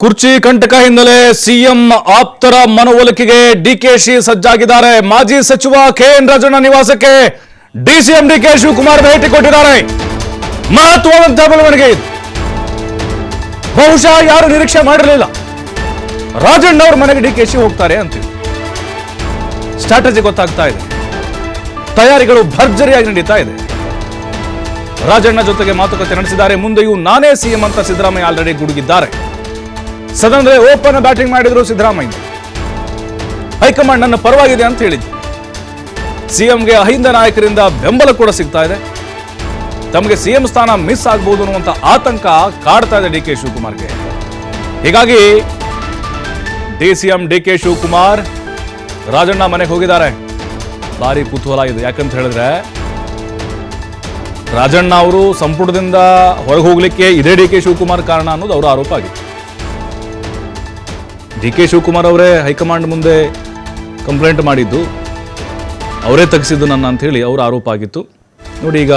ಕುರ್ಚಿ ಕಂಟಕ ಹಿನ್ನೆಲೆ ಸಿಎಂ ಆಪ್ತರ ಮನವೊಲಿಕೆಗೆ ಡಿಕೆಶಿ ಸಜ್ಜಾಗಿದ್ದಾರೆ. ಮಾಜಿ ಸಚಿವ ಕೆಎನ್ ರಾಜಣ್ಣ ನಿವಾಸಕ್ಕೆ ಡಿಸಿಎಂ ಡಿಕೆ ಶಿವಕುಮಾರ್ ಭೇಟಿ ಕೊಟ್ಟಿದ್ದಾರೆ. ಮಹತ್ವದಂತ ಬೆಳವಣಿಗೆ ಇದು. ಬಹುಶಃ ಯಾರು ನಿರೀಕ್ಷೆ ಮಾಡಿರಲಿಲ್ಲ. ರಾಜಣ್ಣ ಅವ್ರ ಮನೆಗೆ ಡಿಕೆಶಿ ಹೋಗ್ತಾರೆ ಅಂತೀವಿ. ಸ್ಟ್ರಾಟಜಿ ಗೊತ್ತಾಗ್ತಾ ಇದೆ. ತಯಾರಿಗಳು ಭರ್ಜರಿಯಾಗಿ ನಡೀತಾ ಇದೆ. ರಾಜಣ್ಣ ಜೊತೆಗೆ ಮಾತುಕತೆ ನಡೆಸಿದ್ದಾರೆ. ಮುಂದೆಯೂ ನಾನೇ ಸಿಎಂ ಅಂತ ಸಿದ್ದರಾಮಯ್ಯ ಆಲ್ರೆಡಿ ಗುಡುಗಿದ್ದಾರೆ. ಸದನದಲ್ಲಿ ಓಪನ್ ಬ್ಯಾಟಿಂಗ್ ಮಾಡಿದ್ರು ಸಿದ್ದರಾಮಯ್ಯ. ಹೈಕಮಾಂಡ್ ನನ್ನ ಪರವಾಗಿದೆ ಅಂತ ಹೇಳಿದ್ರು. ಸಿಎಂಗೆ ಅಹಿಂದ ನಾಯಕರಿಂದ ಬೆಂಬಲ ಕೂಡ ಸಿಗ್ತಾ ಇದೆ. ತಮಗೆ ಸಿಎಂ ಸ್ಥಾನ ಮಿಸ್ ಆಗಬಹುದು ಅನ್ನುವಂಥ ಆತಂಕ ಕಾಡ್ತಾ ಇದೆ ಡಿಕೆ ಶಿವಕುಮಾರ್ಗೆ. ಹೀಗಾಗಿ ಡಿಸಿಎಂ ಡಿಕೆ ಶಿವಕುಮಾರ್ ರಾಜಣ್ಣ ಮನೆಗೆ ಹೋಗಿದ್ದಾರೆ. ಭಾರಿ ಕುತೂಹಲ ಇದೆ. ಯಾಕಂತ ಹೇಳಿದ್ರೆ ರಾಜಣ್ಣ ಅವರು ಸಂಪುಟದಿಂದ ಹೊರಗೆ ಹೋಗ್ಲಿಕ್ಕೆ ಇದೇ ಡಿಕೆ ಶಿವಕುಮಾರ್ ಕಾರಣ ಅನ್ನೋದು ಅವರ ಆರೋಪ ಆಗಿತ್ತು. ಡಿಕೆ ಶಿವಕುಮಾರ್ ಅವರೇ ಹೈಕಮಾಂಡ್ ಮುಂದೆ ಕಂಪ್ಲೇಂಟ್ ಮಾಡಿದ್ದು, ಅವರೇ ತೆಗೆಸಿದ್ದು ನನ್ನ ಅಂತ ಹೇಳಿ ಅವರ ಆರೋಪ ಆಗಿತ್ತು. ನೋಡಿ, ಈಗ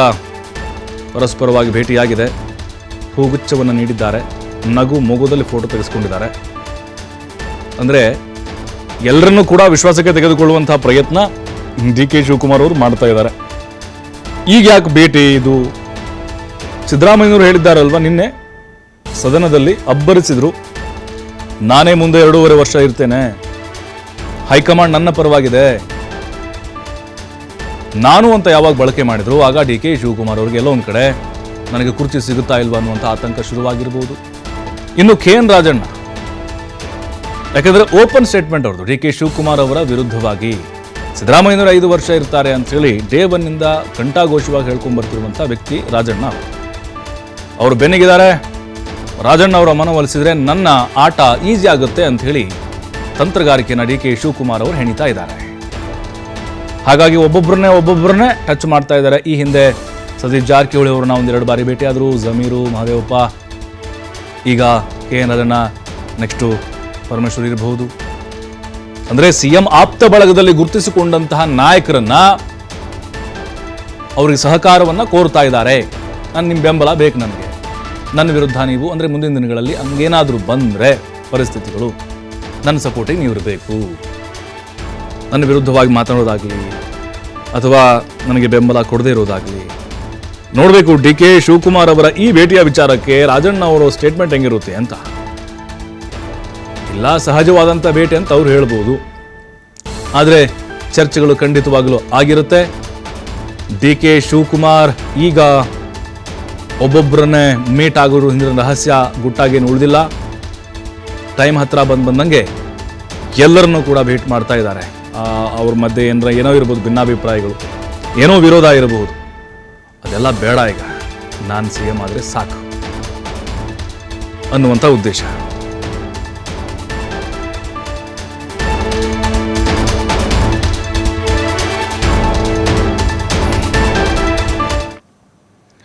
ಪರಸ್ಪರವಾಗಿ ಭೇಟಿಯಾಗಿದೆ. ಹೂಗುಚ್ಛವನ್ನು ನೀಡಿದ್ದಾರೆ. ನಗು ಮೊಗದಲ್ಲಿ ಫೋಟೋ ತೆಗೆಸ್ಕೊಂಡಿದ್ದಾರೆ. ಅಂದರೆ ಎಲ್ಲರನ್ನೂ ಕೂಡ ವಿಶ್ವಾಸಕ್ಕೆ ತೆಗೆದುಕೊಳ್ಳುವಂತಹ ಪ್ರಯತ್ನ ಡಿಕೆ ಶಿವಕುಮಾರ್ ಅವರು ಮಾಡ್ತಾ ಇದ್ದಾರೆ. ಈಗ ಯಾಕೆ ಭೇಟಿ ಇದು? ಸಿದ್ದರಾಮಯ್ಯನವರು ಹೇಳಿದ್ದಾರಲ್ವ, ನಿನ್ನೆ ಸದನದಲ್ಲಿ ಅಬ್ಬರಿಸಿದ್ರು, ನಾನೇ ಮುಂದೆ 2.5 ವರ್ಷ ಇರ್ತೇನೆ, ಹೈಕಮಾಂಡ್ ನನ್ನ ಪರವಾಗಿದೆ, ನಾನು ಅಂತ ಯಾವಾಗ ಬಳಕೆ ಮಾಡಿದ್ರು ಆಗ ಡಿ ಕೆ ಶಿವಕುಮಾರ್ ಅವರಿಗೆ ಎಲ್ಲೋ ಒಂದು ಕಡೆ ನನಗೆ ಕುರ್ಚಿ ಸಿಗುತ್ತಾ ಇಲ್ವಾ ಅನ್ನುವಂಥ ಆತಂಕ ಶುರುವಾಗಿರ್ಬೋದು. ಇನ್ನು ಕೆಎನ್ ರಾಜಣ್ಣ, ಯಾಕಂದ್ರೆ ಓಪನ್ ಸ್ಟೇಟ್ಮೆಂಟ್ ಅವ್ರದ್ದು ಡಿ ಕೆ ಶಿವಕುಮಾರ್ ಅವರ ವಿರುದ್ಧವಾಗಿ. ಸಿದ್ದರಾಮಯ್ಯನವರು 5 ವರ್ಷ ಇರ್ತಾರೆ ಅಂತ ಹೇಳಿ ಡೇ ಒನ್ನಿಂದ ಕಂಠಾಘೋಷವಾಗಿ ಹೇಳ್ಕೊಂಡ್ ಬರ್ತಿರುವಂಥ ವ್ಯಕ್ತಿ ರಾಜಣ್ಣ. ಅವರು ಬೆನ್ನಿಗಿದ್ದಾರೆ. ರಾಜಣ್ಣ ಅವರ ಮನವೊಲಿಸಿದ್ರೆ ನನ್ನ ಆಟ ಈಸಿ ಆಗುತ್ತೆ ಅಂತ ಹೇಳಿ ತಂತ್ರಗಾರಿಕೆಯನ್ನು ಡಿ ಕೆ ಶಿವಕುಮಾರ್ ಅವರು ಹೆಣಿತಾ ಇದ್ದಾರೆ. ಹಾಗಾಗಿ ಒಬ್ಬೊಬ್ಬರನ್ನೇ ಟಚ್ ಮಾಡ್ತಾ ಇದ್ದಾರೆ. ಈ ಹಿಂದೆ ಸತೀಶ್ ಜಾರಕಿಹೊಳಿ ಅವರನ್ನ 1-2 ಬಾರಿ ಭೇಟಿಯಾದರು. ಜಮೀರು, ಮಹದೇವಪ್ಪ, ಈಗ ಕೆಎನ್ ರಾಜಣ್ಣ, ನೆಕ್ಸ್ಟು ಪರಮೇಶ್ವರ್ ಇರಬಹುದು. ಅಂದರೆ ಸಿಎಂ ಆಪ್ತ ಬಳಗದಲ್ಲಿ ಗುರುತಿಸಿಕೊಂಡಂತಹ ನಾಯಕರನ್ನ ಅವರಿಗೆ ಸಹಕಾರವನ್ನು ಕೋರ್ತಾ ಇದ್ದಾರೆ. ನಿಮ್ಮ ಬೆಂಬಲ ಬೇಕು ನನಗೆ, ನನ್ನ ವಿರುದ್ಧ ನೀವು, ಅಂದರೆ ಮುಂದಿನ ದಿನಗಳಲ್ಲಿ ಹಂಗೇನಾದರೂ ಬಂದರೆ ಪರಿಸ್ಥಿತಿಗಳು, ನನ್ನ ಸಪೋರ್ಟಿಗೆ ನೀವು ಇರಬೇಕು. ನನ್ನ ವಿರುದ್ಧವಾಗಿ ಮಾತನಾಡೋದಾಗಲಿ ಅಥವಾ ನನಗೆ ಬೆಂಬಲ ಕೊಡದೇ ಇರೋದಾಗಲಿ ನೋಡಬೇಕು. ಡಿ ಕೆ ಶಿವಕುಮಾರ್ ಅವರ ಈ ಭೇಟಿಯ ವಿಚಾರಕ್ಕೆ ರಾಜಣ್ಣ ಅವರ ಸ್ಟೇಟ್ಮೆಂಟ್ ಹೆಂಗಿರುತ್ತೆ ಅಂತ. ಇಲ್ಲ, ಸಹಜವಾದಂಥ ಭೇಟಿ ಅಂತ ಅವ್ರು ಹೇಳ್ಬೋದು. ಆದರೆ ಚರ್ಚೆಗಳು ಖಂಡಿತವಾಗಲೂ ಆಗಿರುತ್ತೆ. ಡಿ ಕೆ ಶಿವಕುಮಾರ್ ಈಗ ಒಬ್ಬೊಬ್ಬರನ್ನೇ ಮೀಟ್ ಆಗೋರು ಹಿಂದಿನ ರಹಸ್ಯ ಗುಟ್ಟಾಗೇನು ಉಳಿದಿಲ್ಲ. ಟೈಮ್ ಹತ್ರ ಬಂದಂಗೆ ಎಲ್ಲರನ್ನೂ ಕೂಡ ಭೇಟಿ ಮಾಡ್ತಾ ಇದ್ದಾರೆ. ಅವ್ರ ಮಧ್ಯೆ ಏನೋ ಇರ್ಬೋದು, ಭಿನ್ನಾಭಿಪ್ರಾಯಗಳು, ಏನೋ ವಿರೋಧ ಇರಬಹುದು. ಅದೆಲ್ಲ ಬೇಡ, ಈಗ ನಾನು ಸಿಎಂ ಆದರೆ ಸಾಕು ಅನ್ನುವಂಥ ಉದ್ದೇಶ.